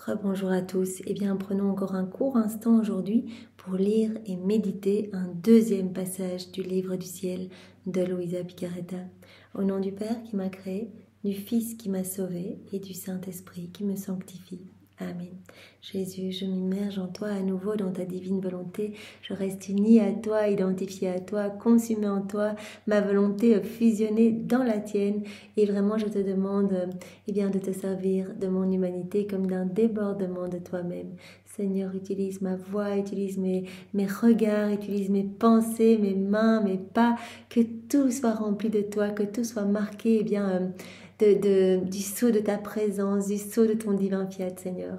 Rebonjour à tous. Eh bien, prenons encore un court instant aujourd'hui pour lire et méditer un deuxième passage du livre du ciel de Luisa Picarreta. Au nom du Père qui m'a créé, du Fils qui m'a sauvé et du Saint-Esprit qui me sanctifie. Amen. Jésus, je m'immerge en toi à nouveau dans ta divine volonté. Je reste unie à toi, identifiée à toi, consumée en toi, ma volonté fusionnée dans la tienne. Et vraiment, je te demande de te servir de mon humanité comme d'un débordement de toi-même. Seigneur, utilise ma voix, utilise mes regards, utilise mes pensées, mes mains, mes pas, que tout soit rempli de toi, que tout soit marqué du sceau de ta présence, du sceau de ton divin fiat, Seigneur.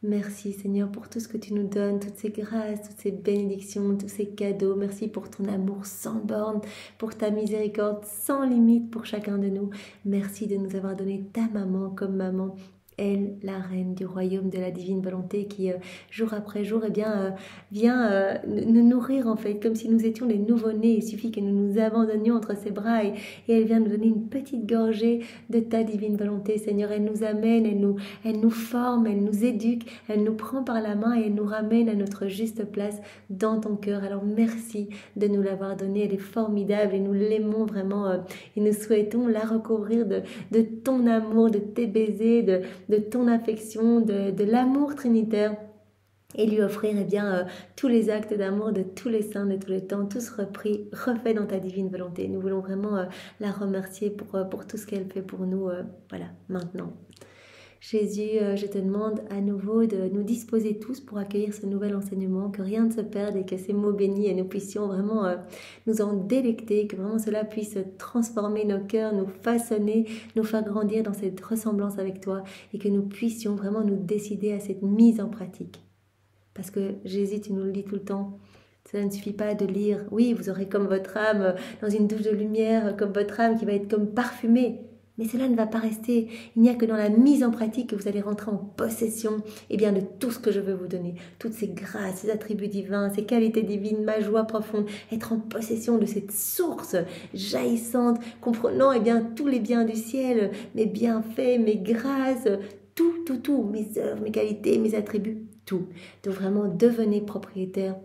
Merci, Seigneur, pour tout ce que tu nous donnes, toutes ces grâces, toutes ces bénédictions, tous ces cadeaux. Merci pour ton amour sans borne, pour ta miséricorde sans limite pour chacun de nous. Merci de nous avoir donné ta maman comme maman. Elle, la reine du royaume de la divine volonté qui, jour après jour, vient nous nourrir en fait, comme si nous étions des nouveau-nés. Il suffit que nous nous abandonnions entre ses bras et elle vient nous donner une petite gorgée de ta divine volonté, Seigneur. Elle nous amène, elle nous forme, elle nous éduque, elle nous prend par la main et elle nous ramène à notre juste place dans ton cœur. Alors merci de nous l'avoir donnée, elle est formidable et nous l'aimons vraiment et nous souhaitons la recouvrir de ton amour, de tes baisers, de ton affection, de l'amour trinitaire et lui offrir tous les actes d'amour de tous les saints de tous les temps, tous refaits dans ta divine volonté. Nous voulons vraiment la remercier pour tout ce qu'elle fait pour nous, maintenant. Jésus, je te demande à nouveau de nous disposer tous pour accueillir ce nouvel enseignement, que rien ne se perde et que ces mots bénis et nous puissions vraiment nous en délecter, que vraiment cela puisse transformer nos cœurs, nous façonner, nous faire grandir dans cette ressemblance avec toi et que nous puissions vraiment nous décider à cette mise en pratique. Parce que Jésus, tu nous le dis tout le temps, cela ne suffit pas de lire, oui, vous aurez comme votre âme dans une douche de lumière, comme votre âme qui va être comme parfumée. Mais cela ne va pas rester. Il n'y a que dans la mise en pratique que vous allez rentrer en possession de tout ce que je veux vous donner. Toutes ces grâces, ces attributs divins, ces qualités divines, ma joie profonde. Être en possession de cette source jaillissante, comprenant tous les biens du ciel, mes bienfaits, mes grâces, tout, mes œuvres, mes qualités, mes attributs, tout. Donc vraiment, devenez propriétaire.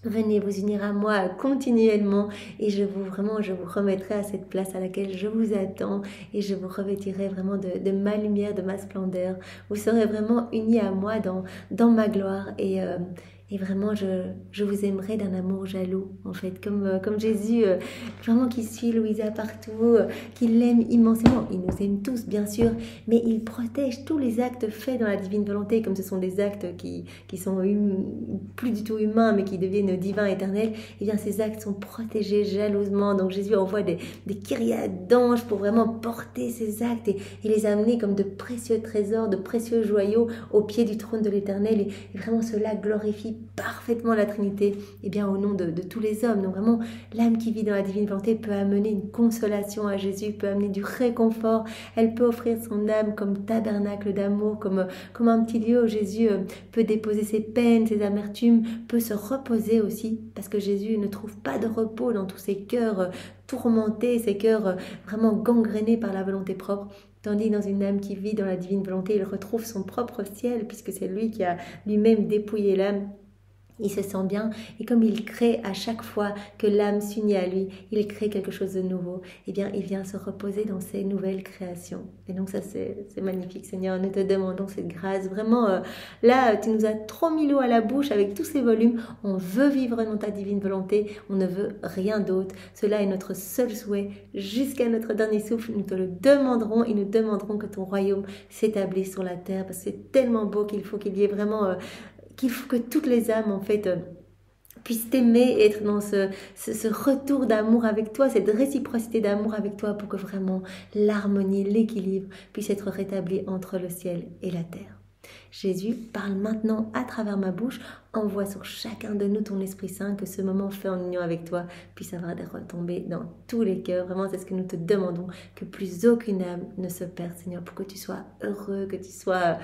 Venez vous unir à moi continuellement et je vous remettrai à cette place à laquelle je vous attends et je vous revêtirai vraiment de ma lumière, de ma splendeur. Vous serez vraiment unis à moi dans ma gloire et vraiment je vous aimerai d'un amour jaloux en fait, comme Jésus, vraiment qui suit Luisa partout, qui l'aime immensément. Il nous aime tous bien sûr, mais il protège tous les actes faits dans la divine volonté, comme ce sont des actes qui sont plus du tout humains mais qui deviennent divins, éternels. Et bien ces actes sont protégés jalousement. Donc Jésus envoie des kyriades d'anges pour vraiment porter ces actes et les amener comme de précieux trésors, de précieux joyaux au pied du trône de l'éternel et vraiment cela glorifie parfaitement la Trinité au nom de tous les hommes. Donc vraiment l'âme qui vit dans la divine volonté peut amener une consolation à Jésus, peut amener du réconfort, elle peut offrir son âme comme tabernacle d'amour, comme un petit lieu où Jésus peut déposer ses peines, ses amertumes, peut se reposer aussi, parce que Jésus ne trouve pas de repos dans tous ces cœurs tourmentés, ces cœurs vraiment gangrénés par la volonté propre. Tandis dans une âme qui vit dans la divine volonté, il retrouve son propre ciel, puisque c'est lui qui a lui-même dépouillé l'âme. Il se sent bien et comme il crée à chaque fois que l'âme s'unit à lui, il crée quelque chose de nouveau. Il vient se reposer dans ces nouvelles créations. Et donc ça c'est magnifique, Seigneur. Nous te demandons cette grâce. Vraiment, là tu nous as trop mis l'eau à la bouche avec tous ces volumes. On veut vivre dans ta divine volonté. On ne veut rien d'autre. Cela est notre seul souhait. Jusqu'à notre dernier souffle, nous te le demanderons et nous demanderons que ton royaume s'établisse sur la terre. Parce que c'est tellement beau qu'il faut qu'il y ait vraiment... qu'il faut que toutes les âmes, en fait, puissent t'aimer et être dans ce retour d'amour avec toi, cette réciprocité d'amour avec toi pour que vraiment l'harmonie, l'équilibre puisse être rétabli entre le ciel et la terre. Jésus, parle maintenant à travers ma bouche, envoie sur chacun de nous ton Esprit Saint, que ce moment fait en union avec toi puisse avoir des retombées dans tous les cœurs. Vraiment, c'est ce que nous te demandons, que plus aucune âme ne se perde, Seigneur, pour que tu sois heureux, que tu sois,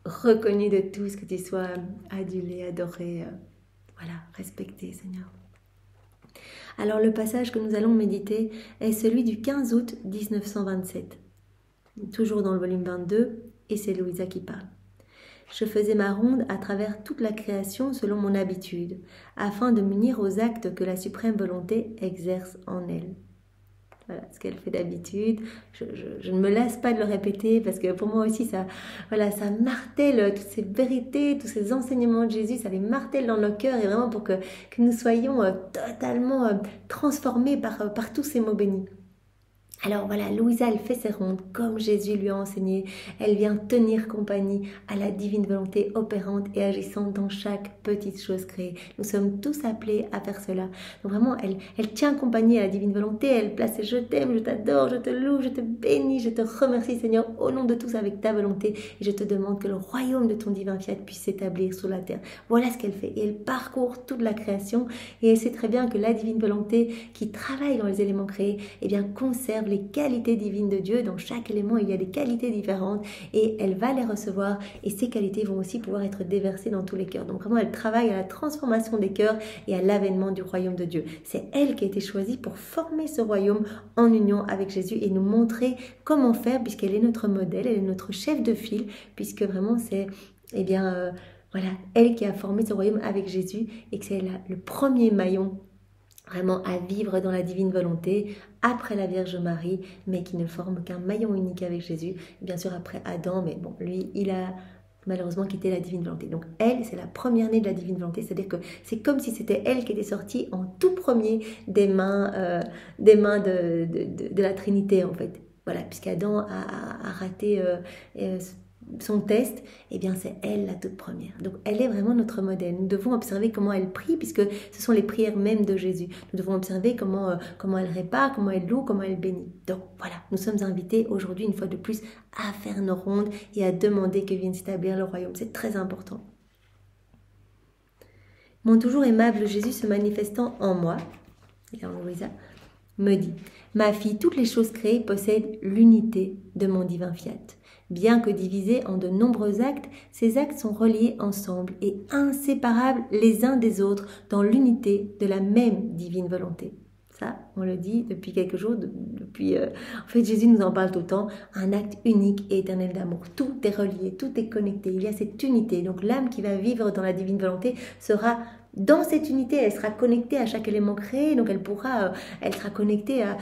reconnu de tous, que tu sois adulé, adoré, respecté, Seigneur. Alors le passage que nous allons méditer est celui du 15 août 1927, toujours dans le volume 22, et c'est Luisa qui parle. je faisais ma ronde à travers toute la création selon mon habitude, afin de m'unir aux actes que la suprême volonté exerce en elle. Voilà ce qu'elle fait d'habitude. Je ne me lasse pas de le répéter parce que pour moi aussi, ça martèle toutes ces vérités, tous ces enseignements de Jésus, ça les martèle dans nos cœurs et vraiment pour que nous soyons totalement transformés par tous ces mots bénis. Alors voilà, Louisa, elle fait ses rondes comme Jésus lui a enseigné. Elle vient tenir compagnie à la divine volonté opérante et agissante dans chaque petite chose créée. Nous sommes tous appelés à faire cela. Donc vraiment, elle tient compagnie à la divine volonté. Elle place je t'aime, je t'adore, je te loue, je te bénis, je te remercie Seigneur au nom de tous avec ta volonté. Et je te demande que le royaume de ton divin fiat puisse s'établir sur la terre. Voilà ce qu'elle fait. Et elle parcourt toute la création et elle sait très bien que la divine volonté qui travaille dans les éléments créés, eh bien conserve les qualités divines de Dieu. Dans chaque élément, il y a des qualités différentes et elle va les recevoir et ces qualités vont aussi pouvoir être déversées dans tous les cœurs. Donc vraiment, elle travaille à la transformation des cœurs et à l'avènement du royaume de Dieu. C'est elle qui a été choisie pour former ce royaume en union avec Jésus et nous montrer comment faire puisqu'elle est notre modèle, elle est notre chef de file puisque vraiment c'est, voilà, elle qui a formé ce royaume avec Jésus et que c'est le premier maillon vraiment à vivre dans la divine volonté, après la Vierge Marie, mais qui ne forme qu'un maillon unique avec Jésus. Bien sûr, après Adam, mais bon, lui, il a malheureusement quitté la divine volonté. Donc elle, c'est la première née de la divine volonté, c'est-à-dire que c'est comme si c'était elle qui était sortie en tout premier des mains de la Trinité, en fait. Voilà, puisqu'Adam a raté son test, eh bien c'est elle la toute première. Donc elle est vraiment notre modèle. Nous devons observer comment elle prie, puisque ce sont les prières même de Jésus. Nous devons observer comment elle répare, comment elle loue, comment elle bénit. Donc voilà, nous sommes invités aujourd'hui une fois de plus à faire nos rondes et à demander que vienne s'établir le royaume. C'est très important. Mon toujours aimable Jésus se manifestant en moi, et en Louisa, me dit, ma fille, toutes les choses créées possèdent l'unité de mon divin fiat. Bien que divisés en de nombreux actes, ces actes sont reliés ensemble et inséparables les uns des autres dans l'unité de la même divine volonté. Ça, on le dit depuis quelques jours, en fait Jésus nous en parle tout le temps, un acte unique et éternel d'amour. Tout est relié, tout est connecté, il y a cette unité. Donc l'âme qui va vivre dans la divine volonté sera dans cette unité, elle sera connectée à chaque élément créé, donc elle sera connectée à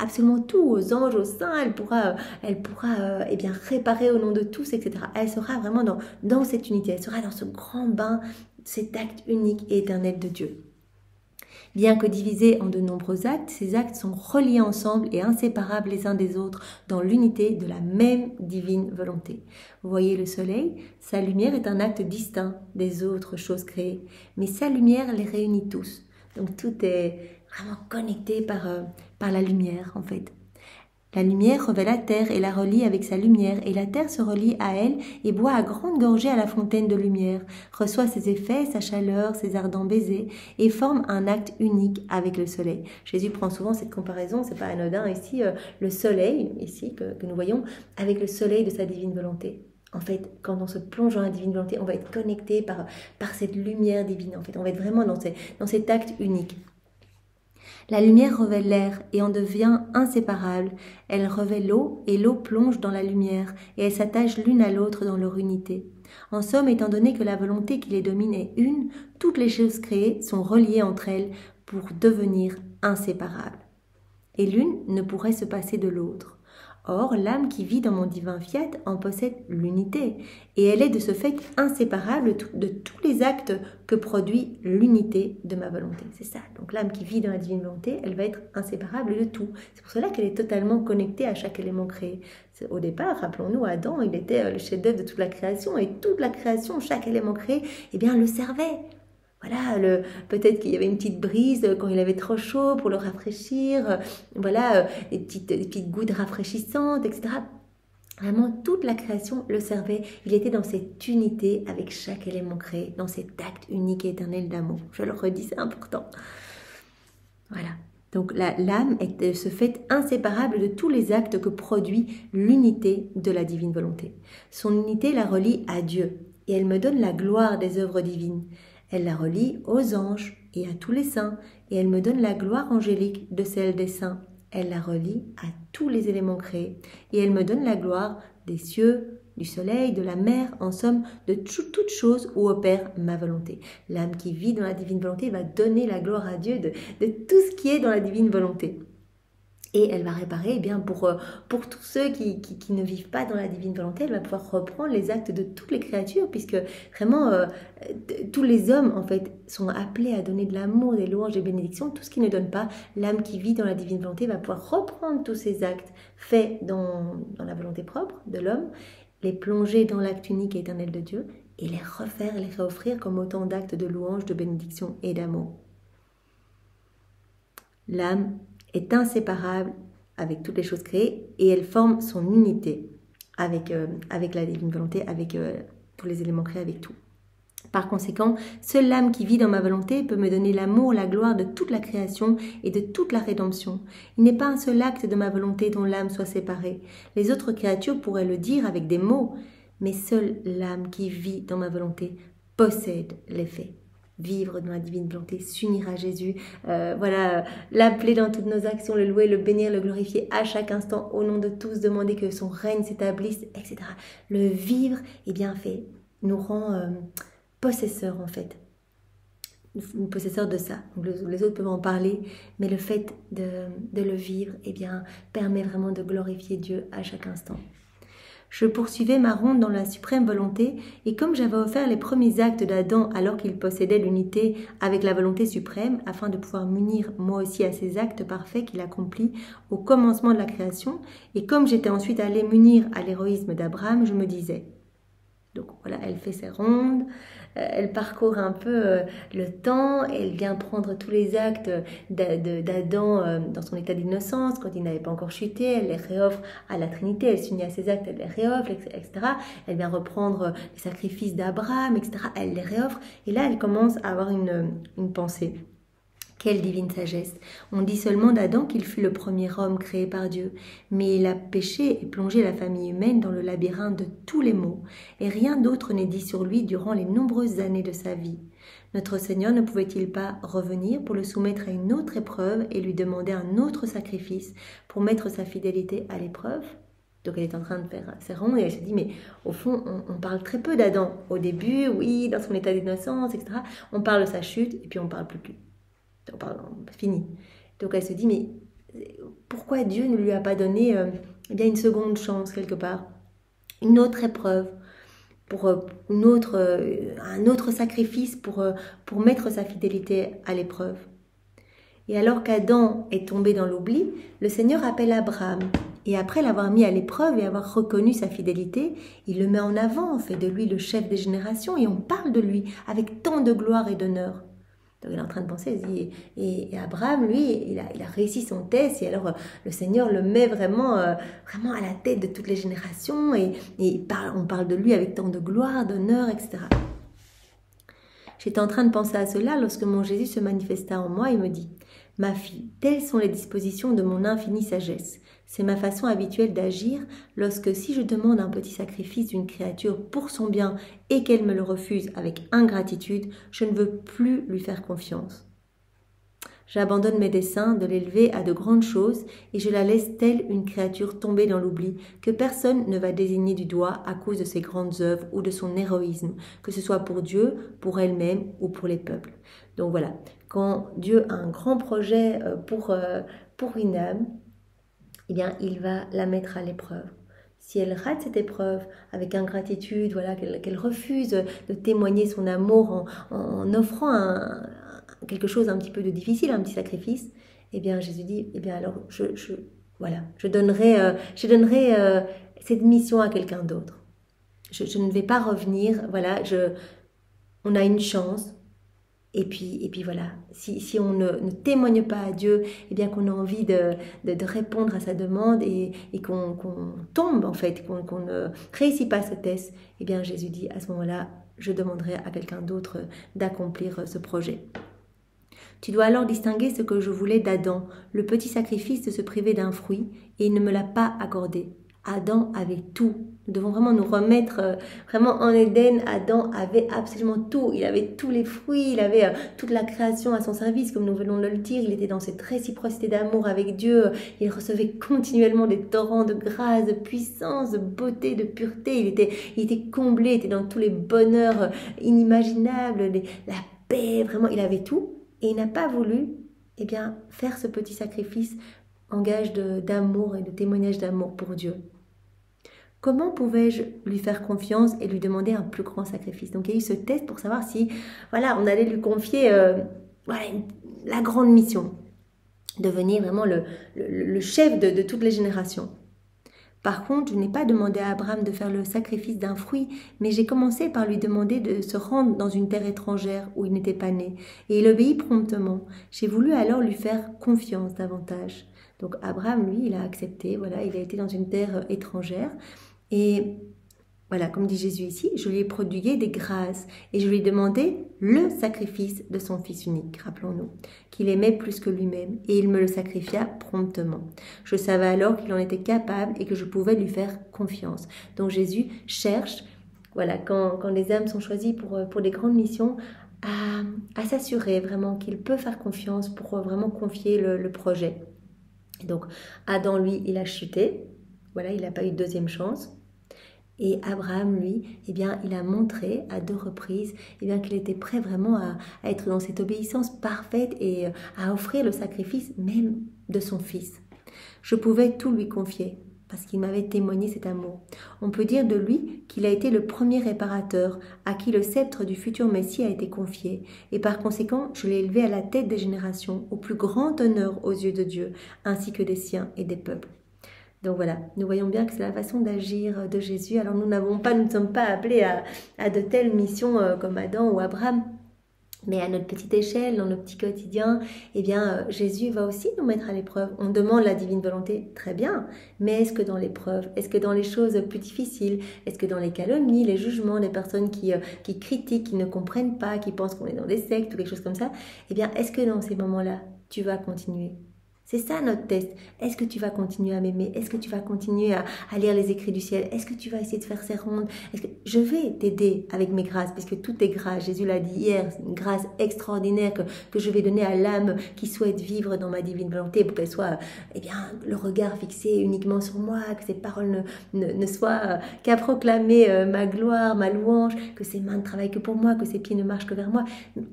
absolument tout, aux anges, aux saints, elle pourra réparer au nom de tous, etc. Elle sera vraiment dans cette unité, elle sera dans ce grand bain, cet acte unique et éternel de Dieu. Bien que divisés en de nombreux actes, ces actes sont reliés ensemble et inséparables les uns des autres dans l'unité de la même divine volonté. Vous voyez le soleil, sa lumière est un acte distinct des autres choses créées, mais sa lumière les réunit tous. Donc tout est vraiment connecté par la lumière en fait. La lumière revêt la terre et la relie avec sa lumière, et la terre se relie à elle et boit à grande gorgée à la fontaine de lumière, reçoit ses effets, sa chaleur, ses ardents baisers, et forme un acte unique avec le soleil. Jésus prend souvent cette comparaison, c'est pas anodin ici, le soleil, ici que nous voyons, avec le soleil de sa divine volonté. En fait, quand on se plonge dans la divine volonté, on va être connecté par cette lumière divine. En fait, on va être vraiment dans cet acte unique. La lumière revêt l'air et en devient inséparable. Elle revêt l'eau et l'eau plonge dans la lumière et elles s'attachent l'une à l'autre dans leur unité. En somme, étant donné que la volonté qui les domine est une, toutes les choses créées sont reliées entre elles pour devenir inséparables. Et l'une ne pourrait se passer de l'autre. Or, l'âme qui vit dans mon divin fiat en possède l'unité, et elle est de ce fait inséparable de tous les actes que produit l'unité de ma volonté. C'est ça. Donc l'âme qui vit dans la divine volonté, elle va être inséparable de tout. C'est pour cela qu'elle est totalement connectée à chaque élément créé. Au départ, rappelons-nous, Adam, il était le chef-d'œuvre de toute la création, et toute la création, chaque élément créé, eh bien, le servait. Voilà, peut-être qu'il y avait une petite brise quand il avait trop chaud pour le rafraîchir, voilà, des petites gouttes rafraîchissantes, etc. Vraiment, toute la création le servait. Il était dans cette unité avec chaque élément créé, dans cet acte unique et éternel d'amour. Je le redis, c'est important. Voilà. Donc l'âme est de ce fait inséparable de tous les actes que produit l'unité de la divine volonté. Son unité la relie à Dieu et elle me donne la gloire des œuvres divines. Elle la relie aux anges et à tous les saints, et elle me donne la gloire angélique de celle des saints. Elle la relie à tous les éléments créés, et elle me donne la gloire des cieux, du soleil, de la mer, en somme, de toute chose où opère ma volonté. L'âme qui vit dans la divine volonté va donner la gloire à Dieu de tout ce qui est dans la divine volonté. Et elle va réparer, eh bien, pour tous ceux qui ne vivent pas dans la divine volonté, elle va pouvoir reprendre les actes de toutes les créatures, puisque vraiment, tous les hommes, en fait, sont appelés à donner de l'amour, des louanges, des bénédictions. Tout ce qui ne donne pas, l'âme qui vit dans la divine volonté va pouvoir reprendre tous ces actes faits dans la volonté propre de l'homme, les plonger dans l'acte unique et éternel de Dieu, et les refaire, les réoffrir comme autant d'actes de louange, de bénédiction et d'amour. L'âme est inséparable avec toutes les choses créées et elle forme son unité avec la divine volonté, avec tous les éléments créés, avec tout. Par conséquent, seule l'âme qui vit dans ma volonté peut me donner l'amour, la gloire de toute la création et de toute la rédemption. Il n'est pas un seul acte de ma volonté dont l'âme soit séparée. Les autres créatures pourraient le dire avec des mots, mais seule l'âme qui vit dans ma volonté possède l'effet. Vivre dans la divine volonté, s'unir à Jésus, l'appeler dans toutes nos actions, le louer, le bénir, le glorifier à chaque instant, au nom de tous, demander que son règne s'établisse, etc. Le vivre, fait, nous rend possesseurs en fait, possesseurs de ça. Donc, les autres peuvent en parler, mais le fait de le vivre, permet vraiment de glorifier Dieu à chaque instant. Je poursuivais ma ronde dans la suprême volonté, et comme j'avais offert les premiers actes d'Adam alors qu'il possédait l'unité avec la volonté suprême, afin de pouvoir m'unir moi aussi à ces actes parfaits qu'il accomplit au commencement de la création, et comme j'étais ensuite allée m'unir à l'héroïsme d'Abraham, je me disais... Donc voilà, elle fait ses rondes, elle parcourt un peu le temps, elle vient prendre tous les actes d'Adam dans son état d'innocence, quand il n'avait pas encore chuté, elle les réoffre à la Trinité, elle s'unit à ses actes, elle les réoffre, etc. Elle vient reprendre les sacrifices d'Abraham, etc. Elle les réoffre, et là elle commence à avoir une pensée. Quelle divine sagesse! On dit seulement d'Adam qu'il fut le premier homme créé par Dieu, mais il a péché et plongé la famille humaine dans le labyrinthe de tous les maux, et rien d'autre n'est dit sur lui durant les nombreuses années de sa vie. Notre Seigneur ne pouvait-il pas revenir pour le soumettre à une autre épreuve et lui demander un autre sacrifice pour mettre sa fidélité à l'épreuve? Donc elle est en train de faire ses rondes et elle se dit, mais au fond, on parle très peu d'Adam. Au début, oui, dans son état d'innocence, etc. On parle de sa chute et puis on parle plus de lui. Fini. Donc elle se dit, mais pourquoi Dieu ne lui a pas donné une seconde chance quelque part, une autre épreuve, pour un autre sacrifice pour mettre sa fidélité à l'épreuve. Et alors qu'Adam est tombé dans l'oubli, le Seigneur appelle Abraham. Et après l'avoir mis à l'épreuve et avoir reconnu sa fidélité, il le met en avant, on fait de lui le chef des générations et on parle de lui avec tant de gloire et d'honneur. Donc il est en train de penser, et Abraham, lui, il a réussi son test, et alors le Seigneur le met vraiment à la tête de toutes les générations, et on parle de lui avec tant de gloire, d'honneur, etc. J'étais en train de penser à cela lorsque mon Jésus se manifesta en moi et me dit « Ma fille, telles sont les dispositions de mon infinie sagesse. C'est ma façon habituelle d'agir lorsque si je demande un petit sacrifice d'une créature pour son bien et qu'elle me le refuse avec ingratitude, je ne veux plus lui faire confiance. J'abandonne mes desseins de l'élever à de grandes choses et je la laisse telle une créature tombée dans l'oubli que personne ne va désigner du doigt à cause de ses grandes œuvres ou de son héroïsme, que ce soit pour Dieu, pour elle-même ou pour les peuples. » Donc voilà, quand Dieu a un grand projet pour une âme, eh bien, il va la mettre à l'épreuve. Si elle rate cette épreuve avec ingratitude, voilà, qu'elle refuse de témoigner son amour en offrant quelque chose un petit peu de difficile, un petit sacrifice, eh bien Jésus dit, eh bien alors je donnerai cette mission à quelqu'un d'autre. Je ne vais pas revenir, voilà, on a une chance. Et puis voilà, si on ne témoigne pas à Dieu, eh bien qu'on a envie de répondre à sa demande et qu'on tombe en fait, qu'on ne réussit pas ce test, eh bien Jésus dit à ce moment-là, je demanderai à quelqu'un d'autre d'accomplir ce projet. Tu dois alors distinguer ce que je voulais d'Adam, le petit sacrifice de se priver d'un fruit, et il ne me l'a pas accordé. Adam avait tout. Nous devons vraiment nous remettre vraiment en Éden. Adam avait absolument tout. Il avait tous les fruits, il avait toute la création à son service, comme nous venons de le dire. Il était dans cette réciprocité d'amour avec Dieu. Il recevait continuellement des torrents de grâce, de puissance, de beauté, de pureté. Il était comblé, il était dans tous les bonheurs inimaginables, la paix, vraiment, il avait tout. Et il n'a pas voulu faire ce petit sacrifice en gage d'amour et de témoignage d'amour pour Dieu. Comment pouvais-je lui faire confiance et lui demander un plus grand sacrifice? Donc il y a eu ce test pour savoir si on allait lui confier la grande mission, devenir vraiment le chef de toutes les générations. Par contre, je n'ai pas demandé à Abraham de faire le sacrifice d'un fruit, mais j'ai commencé par lui demander de se rendre dans une terre étrangère où il n'était pas né. Et il obéit promptement. J'ai voulu alors lui faire confiance davantage. Donc Abraham, lui, il a accepté, il a été dans une terre étrangère. Et voilà, comme dit Jésus ici, je lui ai prodigué des grâces et je lui ai demandé le sacrifice de son Fils unique, rappelons-nous, qu'il aimait plus que lui-même et il me le sacrifia promptement. Je savais alors qu'il en était capable et que je pouvais lui faire confiance. Donc Jésus cherche, quand les âmes sont choisies pour des grandes missions, à s'assurer vraiment qu'il peut faire confiance pour vraiment confier le projet. Donc Adam, lui, il a chuté, il n'a pas eu de deuxième chance. Et Abraham, lui, il a montré à 2 reprises qu'il était prêt vraiment à être dans cette obéissance parfaite et à offrir le sacrifice même de son fils. Je pouvais tout lui confier parce qu'il m'avait témoigné cet amour. On peut dire de lui qu'il a été le premier réparateur à qui le sceptre du futur Messie a été confié. Et par conséquent, je l'ai élevé à la tête des générations, au plus grand honneur aux yeux de Dieu, ainsi que des siens et des peuples. Donc voilà, nous voyons bien que c'est la façon d'agir de Jésus. Alors nous ne sommes pas appelés à de telles missions comme Adam ou Abraham, mais à notre petite échelle, dans nos petits quotidiens, Jésus va aussi nous mettre à l'épreuve. On demande la divine volonté, très bien, mais est-ce que dans l'épreuve, est-ce que dans les choses plus difficiles, est-ce que dans les calomnies, les jugements, les personnes qui critiquent, qui ne comprennent pas, qui pensent qu'on est dans des sectes ou quelque chose comme ça, est-ce que dans ces moments-là, tu vas continuer ? C'est ça notre test. Est-ce que tu vas continuer à m'aimer? Est-ce que tu vas continuer à lire les écrits du ciel? Est-ce que tu vas essayer de faire ces rondes? Je vais t'aider avec mes grâces, puisque tout est grâce. Jésus l'a dit hier, c'est une grâce extraordinaire que je vais donner à l'âme qui souhaite vivre dans ma divine volonté pour qu'elle soit le regard fixé uniquement sur moi, que ses paroles ne soient qu'à proclamer ma gloire, ma louange, que ses mains ne travaillent que pour moi, que ses pieds ne marchent que vers moi.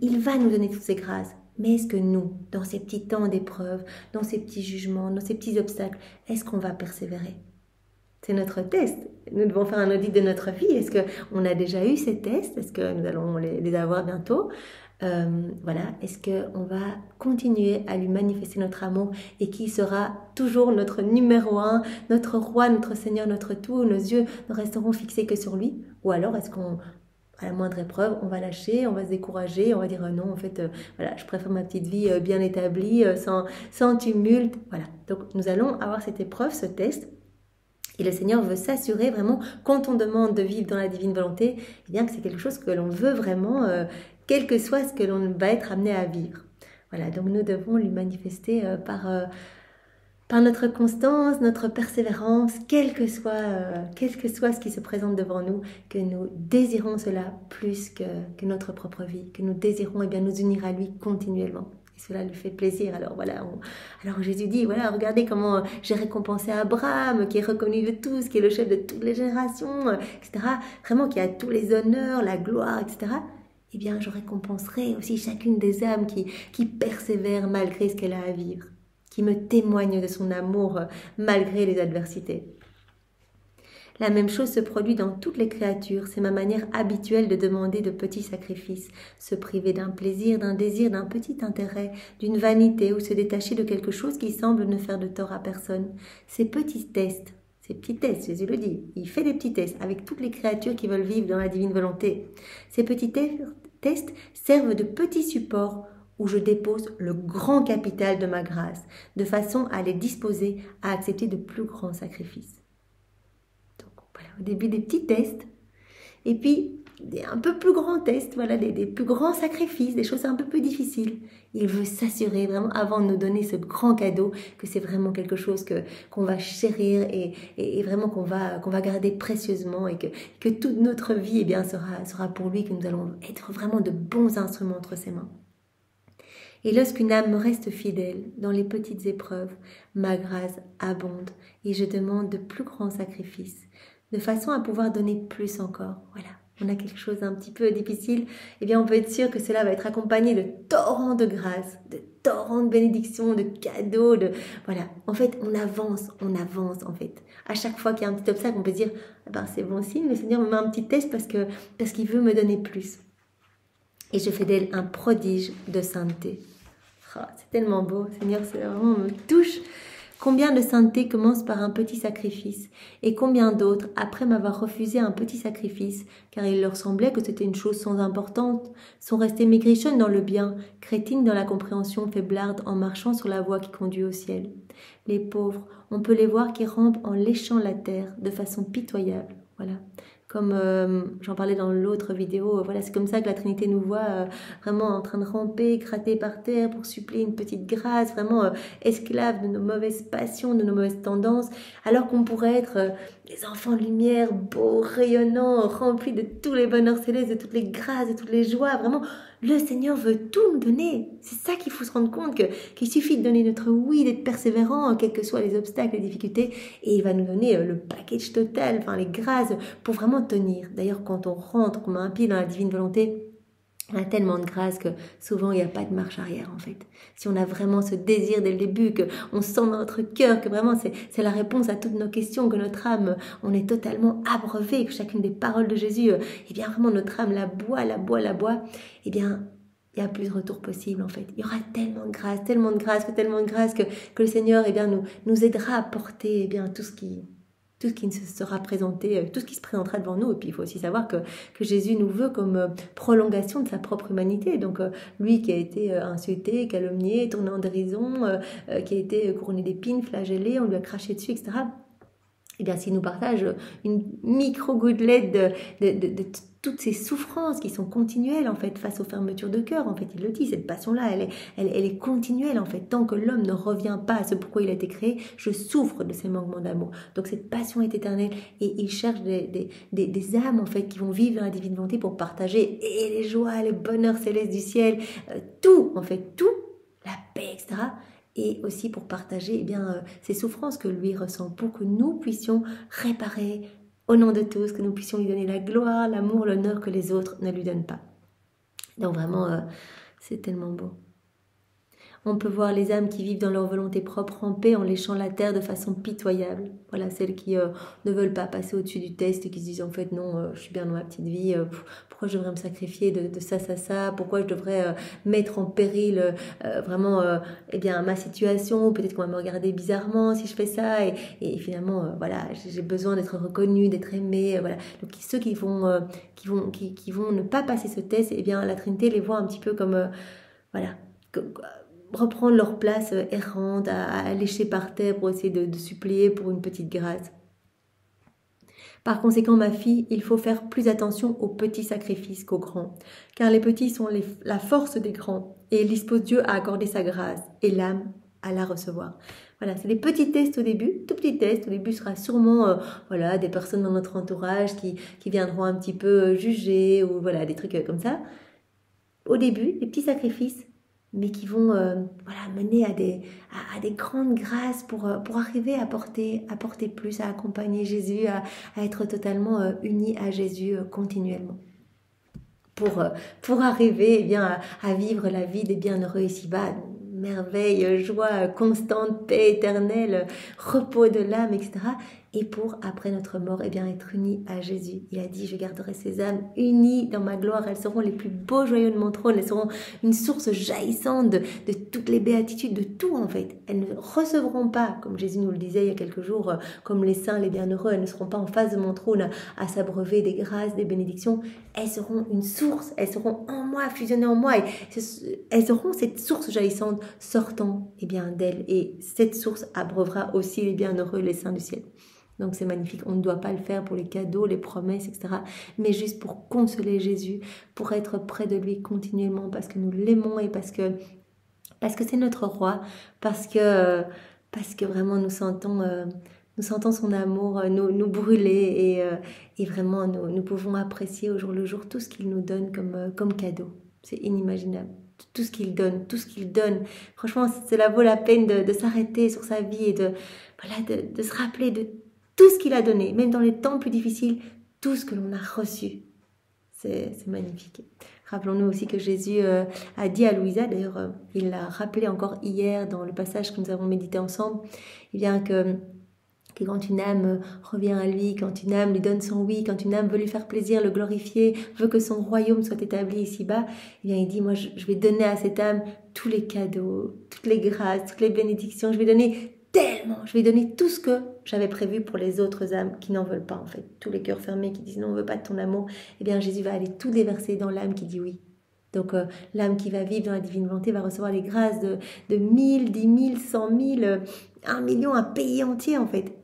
Il va nous donner toutes ces grâces. Mais est-ce que nous, dans ces petits temps d'épreuve, dans ces petits jugements, dans ces petits obstacles, est-ce qu'on va persévérer? C'est notre test. Nous devons faire un audit de notre vie. Est-ce qu'on a déjà eu ces tests? Est-ce que nous allons les avoir bientôt? Est-ce qu'on va continuer à lui manifester notre amour et qui sera toujours notre numéro 1, notre roi, notre Seigneur, notre tout? Nos yeux ne resteront fixés que sur lui? Ou alors est-ce qu'on... à la moindre épreuve, on va lâcher, on va se décourager, on va dire non, en fait, je préfère ma petite vie bien établie, sans tumulte. Voilà, donc nous allons avoir cette épreuve, ce test. Et le Seigneur veut s'assurer vraiment, quand on demande de vivre dans la divine volonté, que c'est quelque chose que l'on veut vraiment, quel que soit ce que l'on va être amené à vivre. Voilà, donc nous devons lui manifester par notre constance, notre persévérance, quel que soit ce qui se présente devant nous, que nous désirons cela plus que notre propre vie, que nous désirons nous unir à lui continuellement. Et cela lui fait plaisir. Alors Jésus dit, regardez comment j'ai récompensé Abraham, qui est reconnu de tous, qui est le chef de toutes les générations, etc. Vraiment, qui a tous les honneurs, la gloire, etc. Je récompenserai aussi chacune des âmes qui persévèrent malgré ce qu'elle a à vivre, qui me témoigne de son amour malgré les adversités. La même chose se produit dans toutes les créatures. C'est ma manière habituelle de demander de petits sacrifices, se priver d'un plaisir, d'un désir, d'un petit intérêt, d'une vanité ou se détacher de quelque chose qui semble ne faire de tort à personne. Ces petits tests, Jésus le dit, il fait des petits tests avec toutes les créatures qui veulent vivre dans la divine volonté. Ces petits tests servent de petits supports où je dépose le grand capital de ma grâce, de façon à les disposer à accepter de plus grands sacrifices. Donc voilà, au début des petits tests, et puis un peu plus grands tests, voilà, des plus grands sacrifices, des choses un peu plus difficiles. Il veut s'assurer vraiment, avant de nous donner ce grand cadeau, que c'est vraiment quelque chose qu'on va chérir et vraiment qu'on va garder précieusement et que toute notre vie, eh bien, sera pour lui, que nous allons être vraiment de bons instruments entre ses mains. Et lorsqu'une âme me reste fidèle dans les petites épreuves, ma grâce abonde et je demande de plus grands sacrifices, de façon à pouvoir donner plus encore. Voilà, on a quelque chose d'un petit peu difficile, eh bien on peut être sûr que cela va être accompagné de torrents de grâce, de torrents de bénédictions, de cadeaux, voilà. En fait, on avance en fait. À chaque fois qu'il y a un petit obstacle, on peut se dire, ah ben, c'est bon signe, le Seigneur me met un petit test parce qu'il veut me donner plus. Et je fais d'elle un prodige de sainteté. Oh, c'est tellement beau, Seigneur, c'est vraiment me touche. Combien de sainteté commencent par un petit sacrifice et combien d'autres, après m'avoir refusé un petit sacrifice, car il leur semblait que c'était une chose sans importance, sont restés maigrichonnes dans le bien, crétines dans la compréhension, faiblardes en marchant sur la voie qui conduit au ciel. Les pauvres, on peut les voir qui rampent en léchant la terre de façon pitoyable. Voilà. Comme j'en parlais dans l'autre vidéo, voilà, c'est comme ça que la Trinité nous voit vraiment en train de ramper, gratter par terre pour suppléer une petite grâce, vraiment esclaves de nos mauvaises passions, de nos mauvaises tendances, alors qu'on pourrait être des enfants de lumière, beaux, rayonnants, remplis de tous les bonheurs célestes, de toutes les grâces, de toutes les joies. Vraiment, le Seigneur veut tout nous donner. C'est ça qu'il faut se rendre compte, qu'il suffit de donner notre oui, d'être persévérant, quels que soient les obstacles, les difficultés, et il va nous donner le package total, enfin les grâces, pour vraiment tenir. D'ailleurs, quand on rentre, qu'on met un pied dans la divine volonté, on a tellement de grâce que souvent il n'y a pas de marche arrière en fait. Si on a vraiment ce désir dès le début, qu'on sent dans notre cœur que vraiment c'est la réponse à toutes nos questions, que notre âme, on est totalement abreuvé, que chacune des paroles de Jésus, eh bien vraiment notre âme la boit, eh bien il n'y a plus de retour possible en fait. Il y aura tellement de grâce que le Seigneur eh bien, nous aidera à porter eh bien, tout ce qui ne sera présenté, tout ce qui se présentera devant nous. Et puis il faut aussi savoir que Jésus nous veut comme prolongation de sa propre humanité. Donc lui qui a été insulté, calomnié, tourné en dérision, qui a été couronné d'épines, flagellé, on lui a craché dessus, etc. Eh bien s'il nous partage une micro-gouttelette de toutes ces souffrances qui sont continuelles en fait face aux fermetures de cœur, en fait il le dit, cette passion-là elle est continuelle en fait, tant que l'homme ne revient pas à ce pourquoi il a été créé, je souffre de ces manquements d'amour. Donc cette passion est éternelle et il cherche des âmes en fait qui vont vivre dans la divine volonté pour partager et les joies, les bonheurs célestes du ciel, tout en fait, tout, la paix, etc. Et aussi pour partager eh bien, ces souffrances que lui ressent, pour que nous puissions réparer au nom de tous, que nous puissions lui donner la gloire, l'amour, l'honneur que les autres ne lui donnent pas. Donc vraiment, c'est tellement beau. On peut voir les âmes qui vivent dans leur volonté propre ramper en léchant la terre de façon pitoyable. Voilà, celles qui ne veulent pas passer au-dessus du test et qui se disent en fait non, je suis bien dans ma petite vie, pourquoi je devrais me sacrifier de ça, pourquoi je devrais mettre en péril vraiment eh bien, ma situation, peut-être qu'on va me regarder bizarrement si je fais ça et finalement voilà, j'ai besoin d'être reconnue, d'être aimée, voilà. Donc ceux qui vont ne pas passer ce test, eh bien la Trinité les voit un petit peu comme voilà, reprendre leur place errante, à lécher par terre pour essayer de supplier pour une petite grâce. Par conséquent, ma fille, il faut faire plus attention aux petits sacrifices qu'aux grands, car les petits sont la force des grands, et ils disposent Dieu à accorder sa grâce, et l'âme à la recevoir. Voilà, c'est des petits tests au début, tout petits tests. Au début, ce sera sûrement voilà, des personnes dans notre entourage qui viendront un petit peu juger, ou voilà, des trucs comme ça. Au début, des petits sacrifices, mais qui vont voilà, mener à des grandes grâces pour arriver à porter plus, à accompagner Jésus, à être totalement unis à Jésus continuellement. Pour arriver eh bien, à vivre la vie des bienheureux ici-bas, merveille, joie constante, paix éternelle, repos de l'âme, etc. Et pour, après notre mort, eh bien, être unis à Jésus. Il a dit, je garderai ces âmes unies dans ma gloire. Elles seront les plus beaux joyaux de mon trône. Elles seront une source jaillissante de toutes les béatitudes, de tout en fait. Elles ne recevront pas, comme Jésus nous le disait il y a quelques jours, comme les saints, les bienheureux. Elles ne seront pas en face de mon trône à s'abreuver des grâces, des bénédictions. Elles seront une source. Elles seront en moi, fusionnées en moi. Et elles auront cette source jaillissante sortant eh bien, d'elles. Et cette source abreuvera aussi les bienheureux, les saints du ciel. Donc c'est magnifique, on ne doit pas le faire pour les cadeaux, les promesses, etc. Mais juste pour consoler Jésus, pour être près de lui continuellement, parce que nous l'aimons et parce que c'est notre roi, parce que vraiment nous sentons son amour nous brûler et vraiment nous pouvons apprécier au jour le jour tout ce qu'il nous donne comme cadeau. C'est inimaginable. Tout ce qu'il donne. Franchement, cela vaut la peine de s'arrêter sur sa vie et de se rappeler de tout ce qu'il a donné, même dans les temps plus difficiles, tout ce que l'on a reçu. C'est magnifique. Rappelons-nous aussi que Jésus a dit à Louisa, d'ailleurs il l'a rappelé encore hier dans le passage que nous avons médité ensemble, il vient que quand une âme revient à lui, quand une âme lui donne son oui, quand une âme veut lui faire plaisir, le glorifier, veut que son royaume soit établi ici-bas, eh bien il dit, moi je vais donner à cette âme tous les cadeaux, toutes les grâces, toutes les bénédictions, je vais donner tellement, je vais donner tout ce que j'avais prévu pour les autres âmes qui n'en veulent pas en fait. Tous les cœurs fermés qui disent non, on ne veut pas de ton amour, eh bien Jésus va aller tout déverser dans l'âme qui dit oui. Donc l'âme qui va vivre dans la divine volonté va recevoir les grâces de 1000, 10 000, 100 000, 1 million, un pays entier en fait.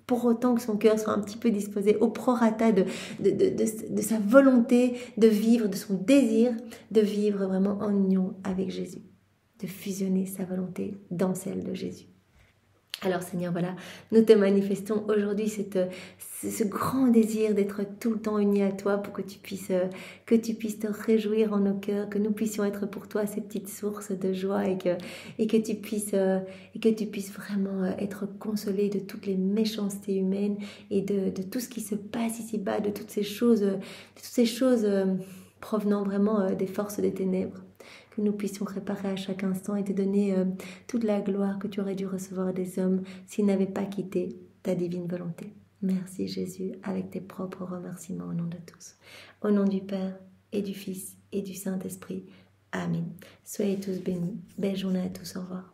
Pour autant que son cœur soit un petit peu disposé au prorata de sa volonté de vivre, de son désir de vivre vraiment en union avec Jésus, de fusionner sa volonté dans celle de Jésus. Alors Seigneur, voilà, nous te manifestons aujourd'hui ce grand désir d'être tout le temps unis à toi pour que tu puisses te réjouir en nos cœurs, que nous puissions être pour toi ces petites sources de joie et que tu puisses vraiment être consolé de toutes les méchancetés humaines et de tout ce qui se passe ici-bas, de toutes ces choses provenant vraiment des forces des ténèbres. Que nous puissions réparer à chaque instant et te donner toute la gloire que tu aurais dû recevoir des hommes s'ils n'avaient pas quitté ta divine volonté. Merci Jésus, avec tes propres remerciements au nom de tous. Au nom du Père et du Fils et du Saint-Esprit. Amen. Soyez tous bénis. Belle journée à tous. Au revoir.